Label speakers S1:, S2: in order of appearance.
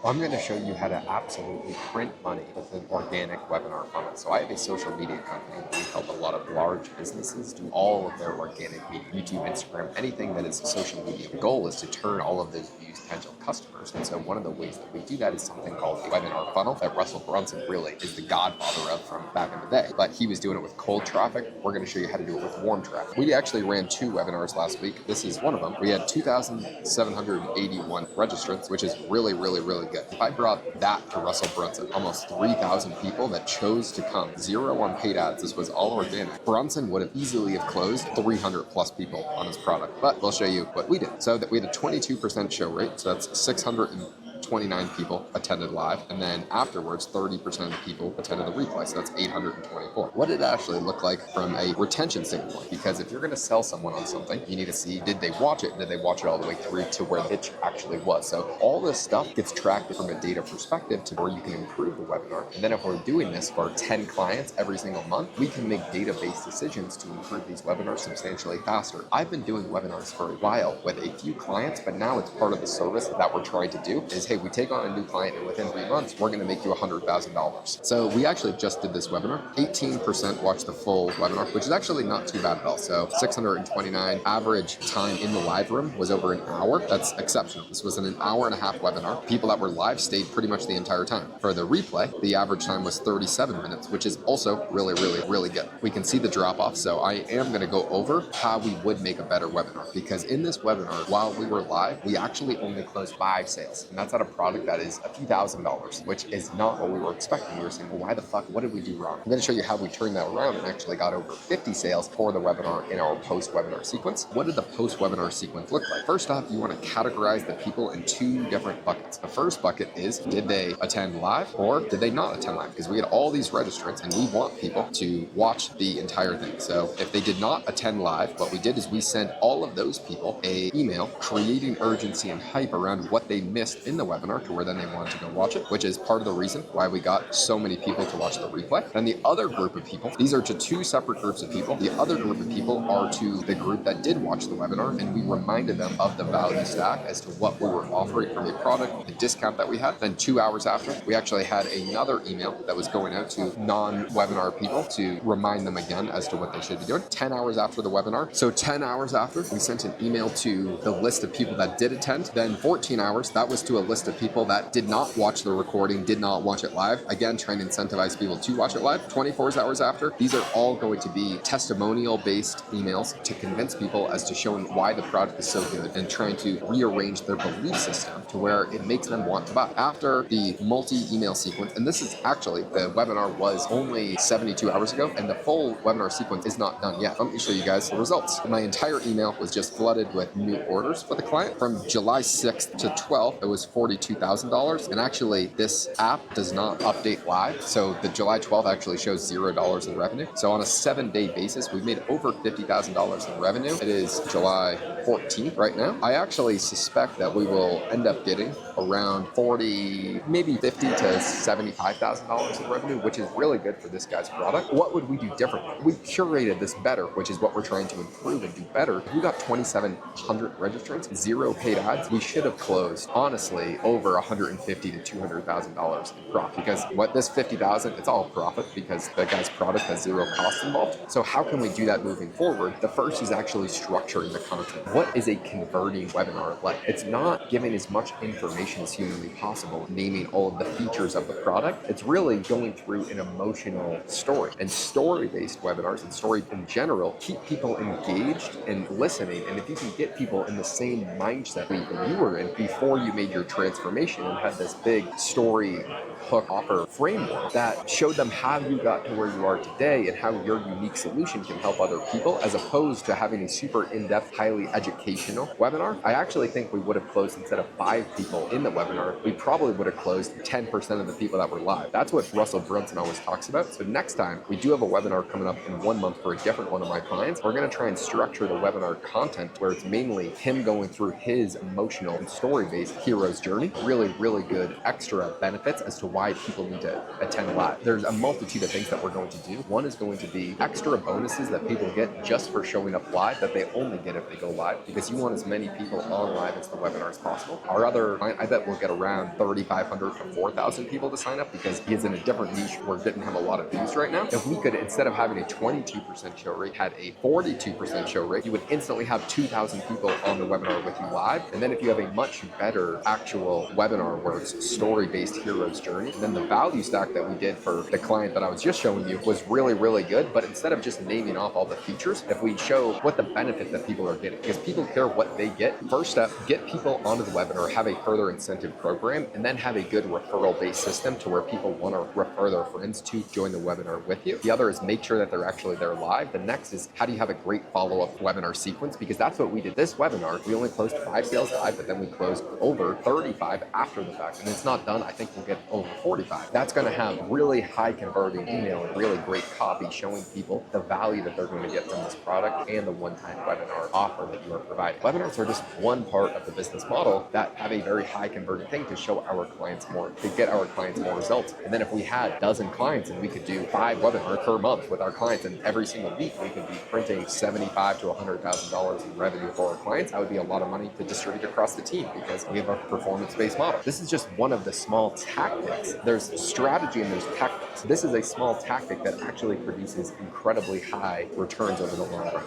S1: I'm going to show you how to absolutely print money with an organic webinar funnel. So I have a social media company where we help a lot of large businesses do all of their organic media, YouTube, Instagram, anything that is social media. The goal is to turn all of those views potential customers. And so one of the ways that we do that is something called a webinar funnel that Russell Brunson really is the godfather of from back in the day. But he was doing it with cold traffic. We're going to show you how to do it with warm traffic. We actually ran 2 webinars last week. This is one of them. We had 2,781 registrants, which is really, really, really good. If I brought that to Russell Brunson, almost 3,000 people that chose to come, 0 on paid ads, this was all organic. Brunson would have easily have closed 300 plus people on his product, but we'll show you what we did. So that we had a 22% show rate, so that's 629 people attended live, and then afterwards 30% of the people attended the replay, so that's 824. What did it actually look like from a retention standpoint? Because if you're going to sell someone on something, you need to see, did they watch it? Did they watch it all the way through to where the pitch actually was? So all this stuff gets tracked from a data perspective to where you can improve the webinar. And then if we're doing this for 10 clients every single month, we can make data-based decisions to improve these webinars substantially faster. I've been doing webinars for a while with a few clients, but now it's part of the service that we're trying to do is, hey, we take on a new client and within 3 months, we're going to make you $100,000. So we actually just did this webinar. 18% watched the full webinar, which is actually not too bad at all. So 629 average time in the live room was over an hour. That's exceptional. This was an hour and a half webinar. People that were live stayed pretty much the entire time. For the replay, the average time was 37 minutes, which is also really, really, really good. We can see the drop off. So I am going to go over how we would make a better webinar, because in this webinar, while we were live, we actually only closed 5 sales. And that's at a product that is a few $1,000s, which is not what we were expecting. We were saying, well, why the fuck? What did we do wrong? I'm going to show you how we turned that around and actually got over 50 sales for the webinar in our post-webinar sequence. What did the post-webinar sequence look like? First off, you want to categorize the people in 2 different buckets. The first bucket is, did they attend live or did they not attend live? Because we had all these registrants and we want people to watch the entire thing. So if they did not attend live, what we did is we sent all of those people a email creating urgency and hype around what they missed in the webinar to where then they wanted to go watch it, which is part of the reason why we got so many people to watch the replay. And the other group of people, these are to 2 separate groups of people. The other group of people are to the group that did watch the webinar, and we reminded them of the value stack as to what we were offering from a product, the discount that we had. Then 2 hours after, we actually had another email that was going out to non-webinar people to remind them again as to what they should be doing. 10 hours after the webinar. So 10 hours after, we sent an email to the list of people that did attend. Then 14 hours, that was to a list of people that did not watch the recording, did not watch it live. Again, trying to incentivize people to watch it live. 24 hours after, these are all going to be testimonial-based emails to convince people as to showing why the product is so good and trying to rearrange their belief system to where it makes them want to buy. After the multi-email sequence, and this is actually, the webinar was only 72 hours ago, and the full webinar sequence is not done yet. Let me show you guys the results. My entire email was just flooded with new orders for the client. From July 6th to 12th, it was $42,000. And actually, this app does not update live. So the July 12th actually shows $0 in revenue. So on a 7-day basis, we've made over $50,000 in revenue. It is July 14th right now. I actually suspect that we will end up getting around 40, maybe $50 to $75,000 in revenue, which is really good for this guy's product. What would we do differently? We curated this better, which is what we're trying to improve and do better. We got 2,700 registrants, 0 paid ads. We should have closed, honestly, over $150,000 to $200,000 in profit, because what this 50,000, it's all profit because the guy's product has 0 cost involved. So how can we do that moving forward? The first is actually structuring the content. What is a converting webinar like? It's not giving as much information as humanly possible, naming all of the features of the product. It's really going through an emotional story. And story-based webinars and story in general keep people engaged and listening. And if you can get people in the same mindset that you were in before you made your transformation and had this big story hook offer framework that showed them how you got to where you are today and how your unique solution can help other people, as opposed to having a super in-depth, highly educational webinar, I actually think we would have closed, instead of 5 people in the webinar, we probably would have closed 10% of the people that were live. That's what Russell Brunson always talks about. So next time, we do have a webinar coming up in 1 month for a different one of my clients. We're going to try and structure the webinar content where it's mainly him going through his emotional and story-based hero's journey. Really, really good extra benefits as to why people need to attend live. There's a multitude of things that we're going to do. One is going to be extra bonuses that people get just for showing up live that they only get if they go live. live because you want as many people on live as the webinar as possible. Our other client, I bet we'll get around 3,500 to 4,000 people to sign up because he is in a different niche where it didn't have a lot of views right now. If we could, instead of having a 22% show rate, had a 42% show rate, you would instantly have 2,000 people on the webinar with you live. And then if you have a much better actual webinar where it's story-based hero's journey, then the value stack that we did for the client that I was just showing you was really, really good. But instead of just naming off all the features, if we show what the benefit that people are getting, because people care what they get. First step, get people onto the webinar, have a further incentive program, and then have a good referral-based system to where people want to refer their friends to join the webinar with you. The other is make sure that they're actually there live. The next is how do you have a great follow-up webinar sequence? Because that's what we did. This webinar, we only closed 5 sales live, but then we closed over 35 after the fact. And it's not done. I think we'll get over 45. That's going to have really high converting email and really great copy showing people the value that they're going to get from this product and the one-time webinar offer that you are providing. Webinars are just one part of the business model that have a very high converting thing to show our clients more, to get our clients more results. And then if we had a dozen clients and we could do 5 webinars per month with our clients, and every single week we could be printing $75,000 to $100,000 in revenue for our clients, that would be a lot of money to distribute across the team because we have a performance-based model. This is just one of the small tactics. There's strategy and there's tactics. This is a small tactic that actually produces incredibly high returns over the long run.